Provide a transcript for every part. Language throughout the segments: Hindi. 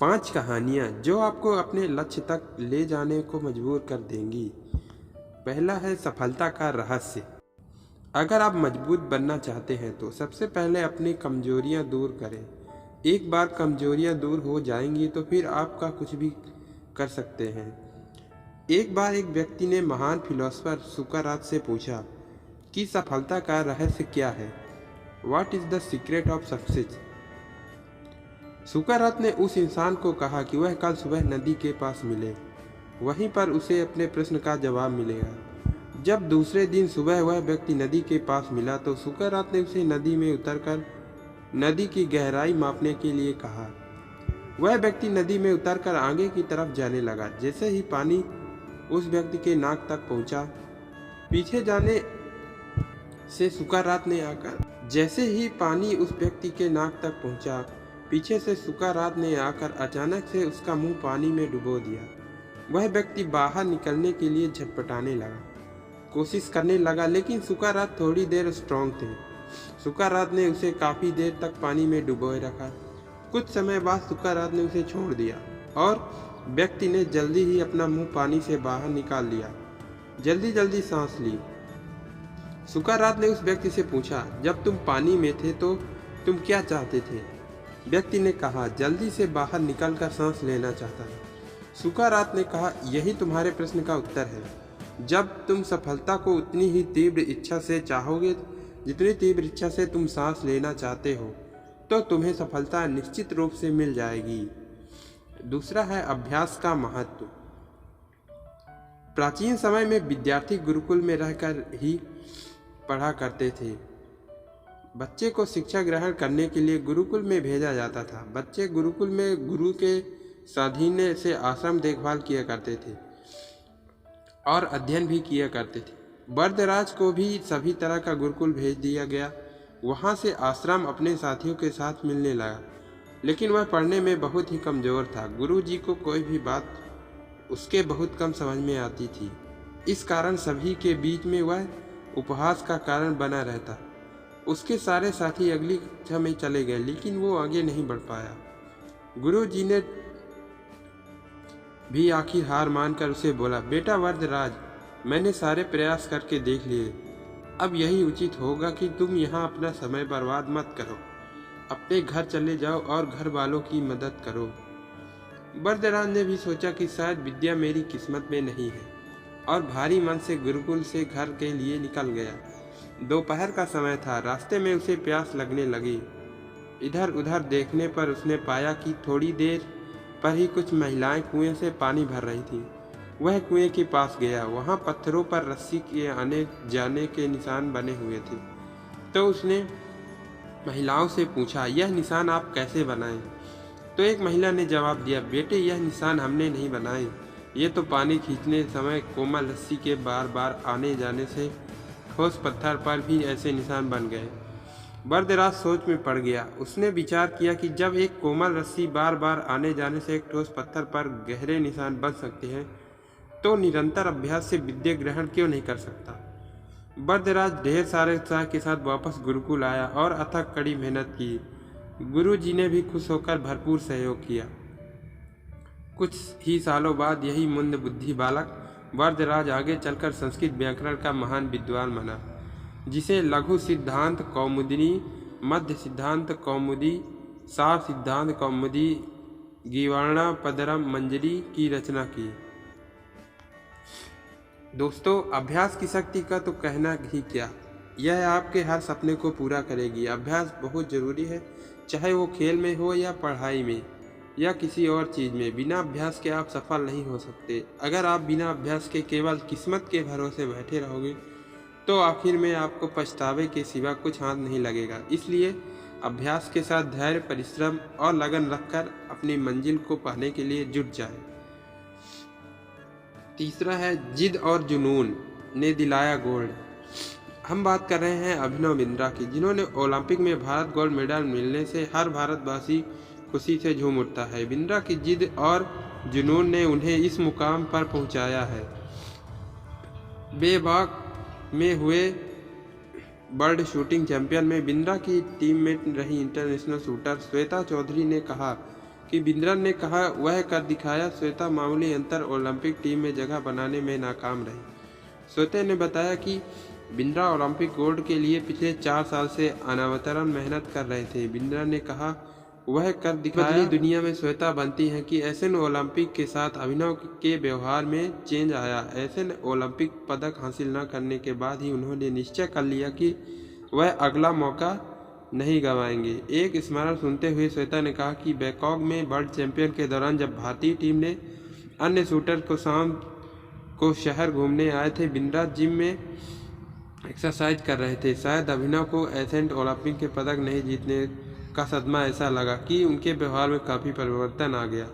5 कहानियाँ जो आपको अपने लक्ष्य तक ले जाने को मजबूर कर देंगी। पहला है सफलता का रहस्य। अगर आप मजबूत बनना चाहते हैं तो सबसे पहले अपनी कमजोरियां दूर करें। एक बार कमजोरियां दूर हो जाएंगी तो फिर आपका कुछ भी कर सकते हैं। एक बार एक व्यक्ति ने महान फिलोसोफर सुकरात से पूछा कि सफलता का रहस्य क्या है? What is the secret of success? सुकरात ने उस इंसान को कहा कि वह कल सुबह नदी के पास मिले, वहीं पर उसे अपने प्रश्न का जवाब मिलेगा। जब दूसरे दिन सुबह वह व्यक्ति नदी के पास मिला तो सुकरात ने उसे नदी में उतरकर नदी की गहराई मापने के लिए कहा। वह व्यक्ति नदी में उतरकर आगे की तरफ जाने लगा। जैसे ही पानी उस व्यक्ति के नाक तक पहुंचा, पीछे जाने से सुकरात ने आकर जैसे ही पानी उस व्यक्ति के नाक तक पहुंचा, पीछे से सुकरात ने आकर अचानक से उसका मुंह पानी में डुबो दिया। वह व्यक्ति बाहर निकलने के लिए झटपटाने लगा, कोशिश करने लगा, लेकिन सुकरात थोड़ी देर स्ट्रांग थे। सुकरात ने उसे काफी देर तक पानी में डुबोए रखा। कुछ समय बाद सुकरात ने उसे छोड़ दिया और व्यक्ति ने जल्दी ही अपना मुंह पानी से बाहर निकाल लिया। जल्दी जल्दी सांस ली। सुकरात ने उस व्यक्ति से पूछा, जब तुम पानी में थे तो तुम क्या चाहते थे? व्यक्ति ने कहा, जल्दी से बाहर निकलकर सांस लेना चाहता था। सुकरात ने कहा, यही तुम्हारे प्रश्न का उत्तर है। जब तुम सफलता को उतनी ही तीव्र इच्छा से चाहोगे जितनी तीव्र इच्छा से तुम सांस लेना चाहते हो, तो तुम्हें सफलता निश्चित रूप से मिल जाएगी। दूसरा है अभ्यास का महत्व। प्राचीन समय में विद्यार्थी गुरुकुल में रहकर ही पढ़ा करते थे। बच्चे को शिक्षा ग्रहण करने के लिए गुरुकुल में भेजा जाता था। बच्चे गुरुकुल में गुरु के स्वाधीन से आश्रम देखभाल किया करते थे और अध्ययन भी किया करते थे। वरदराज को भी सभी तरह का गुरुकुल भेज दिया गया। वहाँ से आश्रम अपने साथियों के साथ मिलने लगा, लेकिन वह पढ़ने में बहुत ही कमज़ोर था। गुरु जी को कोई भी बात उसके बहुत कम समझ में आती थी। इस कारण सभी के बीच में वह उपहास का कारण बना रहता। उसके सारे साथी अगली कक्षा में चले गए, लेकिन वो आगे नहीं बढ़ पाया। गुरु जी ने भी आखिर हार मानकर उसे बोला, बेटा वरदराज, मैंने सारे प्रयास करके देख लिए। अब यही उचित होगा कि तुम यहाँ अपना समय बर्बाद मत करो। अपने घर चले जाओ और घर वालों की मदद करो। वरदराज ने भी सोचा कि शायद विद्या मेरी किस्मत में नहीं है, और भारी मन से गुरुकुल से घर के लिए निकल गया। दोपहर का समय था। रास्ते में उसे प्यास लगने लगी। इधर उधर देखने पर उसने पाया कि थोड़ी देर पर ही कुछ महिलाएं कुएं से पानी भर रही थीं। वह कुएं के पास गया। वहां पत्थरों पर रस्सी के आने जाने के निशान बने हुए थे। तो उसने महिलाओं से पूछा, यह निशान आप कैसे बनाए? तो एक महिला ने जवाब दिया, बेटे, यह निशान हमने नहीं बनाए। ये तो पानी खींचने समय कोमल रस्सी के बार बार आने जाने से ठोस पत्थर पर भी ऐसे निशान बन गए। वरदराज सोच में पड़ गया। उसने विचार किया कि जब एक कोमल रस्सी बार बार आने जाने से एक ठोस पत्थर पर गहरे निशान बन सकते हैं, तो निरंतर अभ्यास से विद्या ग्रहण क्यों नहीं कर सकता। वरदराज ढेर सारे उत्साह के साथ वापस गुरुकुल आया और अथक कड़ी मेहनत की। गुरु जी ने भी खुश होकर भरपूर सहयोग किया। कुछ ही सालों बाद यही मंद बुद्धि बालक वरदराज आगे चलकर संस्कृत व्याकरण का महान विद्वान बना, जिसे लघु सिद्धांत कौमुदी, मध्य सिद्धांत कौमुदी, सार सिद्धांत कौमुदी, गीवाणा पदरम मंजरी की रचना की। दोस्तों, अभ्यास की शक्ति का तो कहना ही क्या, यह आपके हर सपने को पूरा करेगी। अभ्यास बहुत जरूरी है, चाहे वो खेल में हो या पढ़ाई में या किसी और चीज़ में। बिना अभ्यास के आप सफल नहीं हो सकते। अगर आप बिना अभ्यास के केवल किस्मत के भरोसे बैठे रहोगे तो आखिर में आपको पछतावे के सिवा कुछ हाथ नहीं लगेगा। इसलिए अभ्यास के साथ धैर्य, परिश्रम और लगन रखकर अपनी मंजिल को पाने के लिए जुट जाए। तीसरा है जिद और जुनून ने दिलाया गोल्ड। हम बात कर रहे हैं अभिनव बिंद्रा की, जिन्होंने ओलंपिक में भारत गोल्ड मेडल मिलने से हर भारतवासी खुशी से झूम उठता है। बिंद्रा की जिद और जुनून ने उन्हें इस मुकाम पर पहुंचाया है। बेबाक में हुए वर्ल्ड शूटिंग चैंपियन में बिंद्रा की टीममेट रही इंटरनेशनल शूटर श्वेता चौधरी ने कहा कि बिंद्रा ने कहा वह कर दिखाया। श्वेता मामूली अंतर ओलंपिक टीम में जगह बनाने में नाकाम रही। श्वेता ने बताया कि बिंद्रा ओलंपिक गोल्ड के लिए पिछले 4 साल से अनवरत मेहनत कर रहे थे। बिंद्रा ने कहा वह कर दिखाया। बदली दुनिया में श्वेता बनती है कि एशियन ओलंपिक के साथ अभिनव के व्यवहार में चेंज आया। एशियन ओलंपिक पदक हासिल न करने के बाद ही उन्होंने निश्चय कर लिया कि वह अगला मौका नहीं गंवाएंगे। एक स्मरण सुनते हुए श्वेता ने कहा कि बैंकॉक में वर्ल्ड चैंपियन के दौरान जब भारतीय टीम ने अन्य शूटर को शाम को शहर घूमने आए थे, बिंद्रा जिम में एक्सरसाइज कर रहे थे। शायद अभिनव को एशियन ओलंपिक के पदक नहीं जीतने का सदमा ऐसा लगा कि उनके व्यवहार में काफ़ी परिवर्तन आ गया।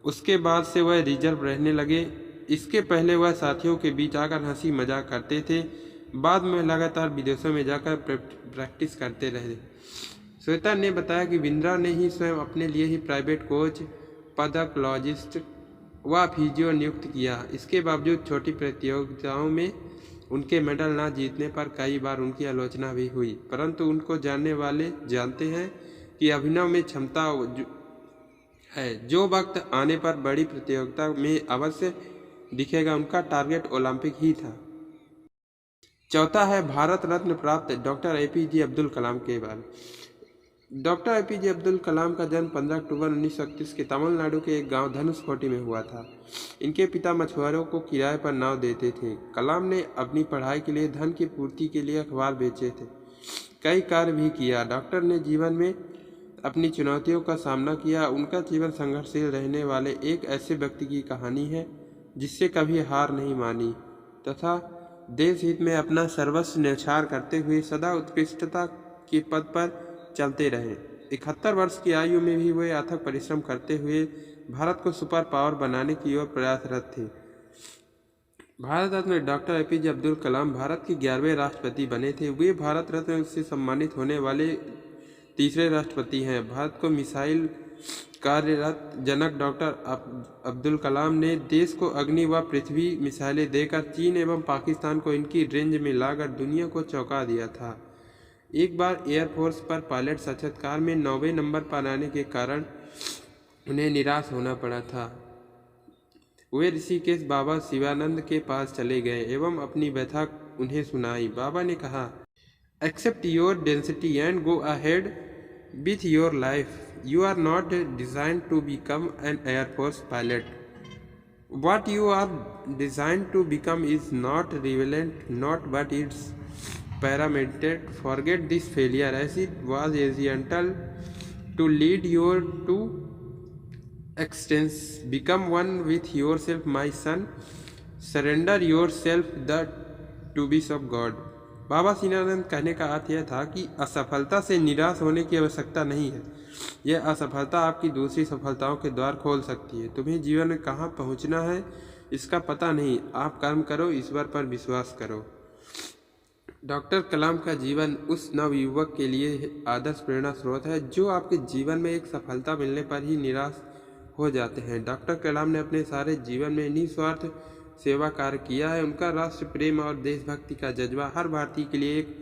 उसके बाद से वह रिजर्व रहने लगे। इसके पहले वह साथियों के बीच आकर हंसी मजाक करते थे। बाद में लगातार विदेशों में जाकर प्रैक्टिस करते रहे। श्वेता ने बताया कि बिंद्रा ने ही स्वयं अपने लिए ही प्राइवेट कोच, पदकलॉजिस्ट व फिजियो नियुक्त किया। इसके बावजूद छोटी प्रतियोगिताओं में उनके मेडल न जीतने पर कई बार उनकी आलोचना भी हुई, परंतु उनको जानने वाले जानते हैं कि अभिनव में क्षमता है जो वक्त आने पर बड़ी प्रतियोगिता में अवश्य दिखेगा। उनका टारगेट ओलंपिक ही था। चौथा है भारत रत्न प्राप्त डॉक्टर एपीजे अब्दुल कलाम के बारे। डॉक्टर एपीजे अब्दुल कलाम का जन्म 15 अक्टूबर 1931 के तमिलनाडु के एक गांव धनुषकोटी में हुआ था। इनके पिता मछुआरों को किराए पर नाव देते थे। कलाम ने अपनी पढ़ाई के लिए धन की पूर्ति के लिए अखबार बेचे थे। कई कार्य भी किया। डॉक्टर ने जीवन में अपनी चुनौतियों का सामना किया। उनका जीवन संघर्षशील रहने वाले एक ऐसे व्यक्ति की कहानी है जिससे कभी हार नहीं मानी तथा देश हित में अपना सर्वस्व न्यौछावर करते हुए सदा उत्कृष्टता के पद पर चलते रहे। 71 वर्ष की आयु में भी वे अथक परिश्रम करते हुए भारत को सुपर पावर बनाने की ओर प्रयासरत थे। भारत रत्न डॉक्टर एपीजे अब्दुल कलाम भारत के 11वें राष्ट्रपति बने थे। वे भारत रत्न से सम्मानित होने वाले तीसरे राष्ट्रपति हैं। भारत को मिसाइल कार्यरत जनक डॉक्टर अब्दुल कलाम ने देश को अग्नि व पृथ्वी मिसाइलें देकर चीन एवं पाकिस्तान को इनकी रेंज में लाकर दुनिया को चौंका दिया था। एक बार एयरफोर्स पर पायलट साक्षात्कार में 9वें नंबर पर आने के कारण उन्हें निराश होना पड़ा था। वे ऋषिकेश बाबा शिवानंद के पास चले गए एवं अपनी व्यथा उन्हें सुनाई। बाबा ने कहा, accept your destiny and go ahead with your life. You are not designed to become an air force pilot. What you are designed to become is not relevant, not but it's paramedicated. Forget this failure as it was essential to lead your to extents. Become one with yourself, my son. Surrender yourself the to be of God. बाबा शिवानंद कहने का अर्थ यह था कि असफलता से निराश होने की आवश्यकता नहीं है। यह असफलता आपकी दूसरी सफलताओं के द्वार खोल सकती है। तुम्हें जीवन में कहाँ पहुँचना है इसका पता नहीं। आप कर्म करो, ईश्वर पर विश्वास करो। डॉक्टर कलाम का जीवन उस नवयुवक के लिए आदर्श प्रेरणा स्रोत है जो आपके जीवन में एक सफलता मिलने पर ही निराश हो जाते हैं। डॉक्टर कलाम ने अपने सारे जीवन में निस्वार्थ सेवा कार्य किया है। उनका राष्ट्र प्रेम और देशभक्ति का जज्बा हर भारतीय के लिए एक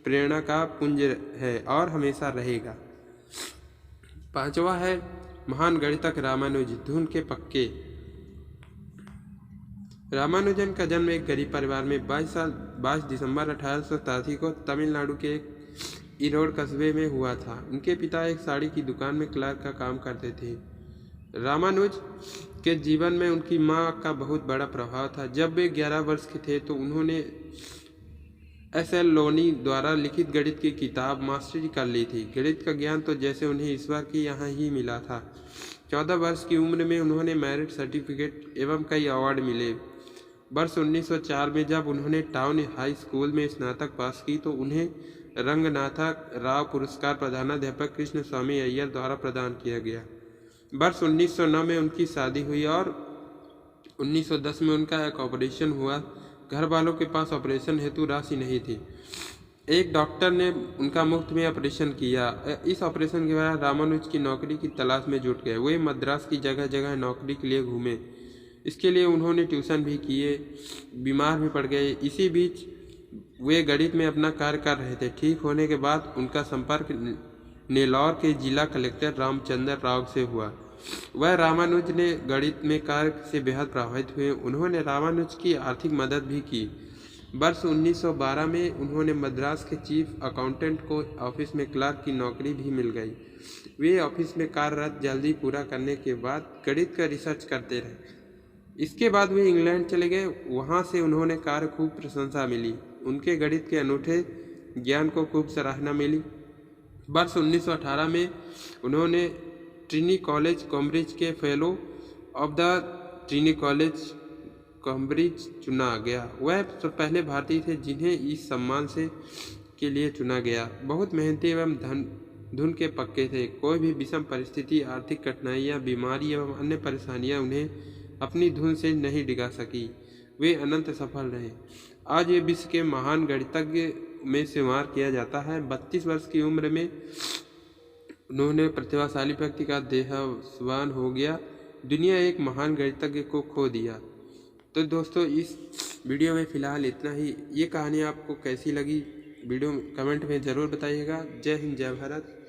प्रेरणा का पुंज है और हमेशा रहेगा। पांचवा है महान गणितज्ञ रामानुज, धुन के पक्के। रामानुजन का जन्म एक गरीब परिवार में 22 दिसंबर 1887 को तमिलनाडु के एक ईरोड कस्बे में हुआ था। उनके पिता एक साड़ी की दुकान में क्लर्क का काम करते थे। रामानुज के जीवन में उनकी मां का बहुत बड़ा प्रभाव था। जब वे 11 वर्ष के थे तो उन्होंने एस.एल. लोनी द्वारा लिखित गणित की किताब मास्टरी कर ली थी। गणित का ज्ञान तो जैसे उन्हें ईश्वर की यहाँ ही मिला था। 14 वर्ष की उम्र में उन्होंने मेरिट सर्टिफिकेट एवं कई अवार्ड मिले। वर्ष 1904 में जब उन्होंने टाउन हाई स्कूल में स्नातक पास की तो उन्हें रंगनाथा राव पुरस्कार प्रधानाध्यापक कृष्ण स्वामी अय्यर द्वारा प्रदान किया गया। वर्ष 1909 में उनकी शादी हुई और 1910 में उनका एक ऑपरेशन हुआ। घर वालों के पास ऑपरेशन हेतु राशि नहीं थी। एक डॉक्टर ने उनका मुफ्त में ऑपरेशन किया। इस ऑपरेशन के बाद रामानुज की नौकरी की तलाश में जुट गए। वे मद्रास की जगह जगह नौकरी के लिए घूमे। इसके लिए उन्होंने ट्यूशन भी किए, बीमार भी पड़ गए। इसी बीच वे गणित में अपना कार्य कर रहे थे। ठीक होने के बाद उनका संपर्क नेल्लौर के जिला कलेक्टर रामचंद्र राव से हुआ। वह रामानुज ने गणित में कार्य से बेहद प्रभावित हुए। उन्होंने रामानुज की आर्थिक मदद भी की। वर्ष 1912 में उन्होंने मद्रास के चीफ अकाउंटेंट को ऑफिस में क्लर्क की नौकरी भी मिल गई। वे ऑफिस में कार्यरत जल्दी पूरा करने के बाद गणित का रिसर्च करते रहे। इसके बाद वे इंग्लैंड चले गए। वहाँ से उन्होंने कार्य खूब प्रशंसा मिली। उनके गणित के अनूठे ज्ञान को खूब सराहना मिली। वर्ष 1918 में उन्होंने ट्रिनी कॉलेज कैम्ब्रिज के fellow of the Trinity college Cambridge चुना गया। वह पहले भारतीय थे जिन्हें इस सम्मान से के लिए चुना गया। बहुत मेहनती एवं धुन के पक्के थे। कोई भी विषम परिस्थिति, आर्थिक कठिनाइयाँ, बीमारी एवं अन्य परेशानियाँ उन्हें अपनी धुन से नहीं डिगा सकी। वे अनंत सफल रहे। आज ये विश्व के महान गणितज्ञ में शुमार किया जाता है। 32 वर्ष की उम्र में उन्होंने प्रतिभाशाली व्यक्ति का देहावसान हो गया। दुनिया एक महान गणितज्ञ को खो दिया। तो दोस्तों, इस वीडियो में फ़िलहाल इतना ही। ये कहानी आपको कैसी लगी वीडियो कमेंट में ज़रूर बताइएगा। जय हिंद, जय भारत।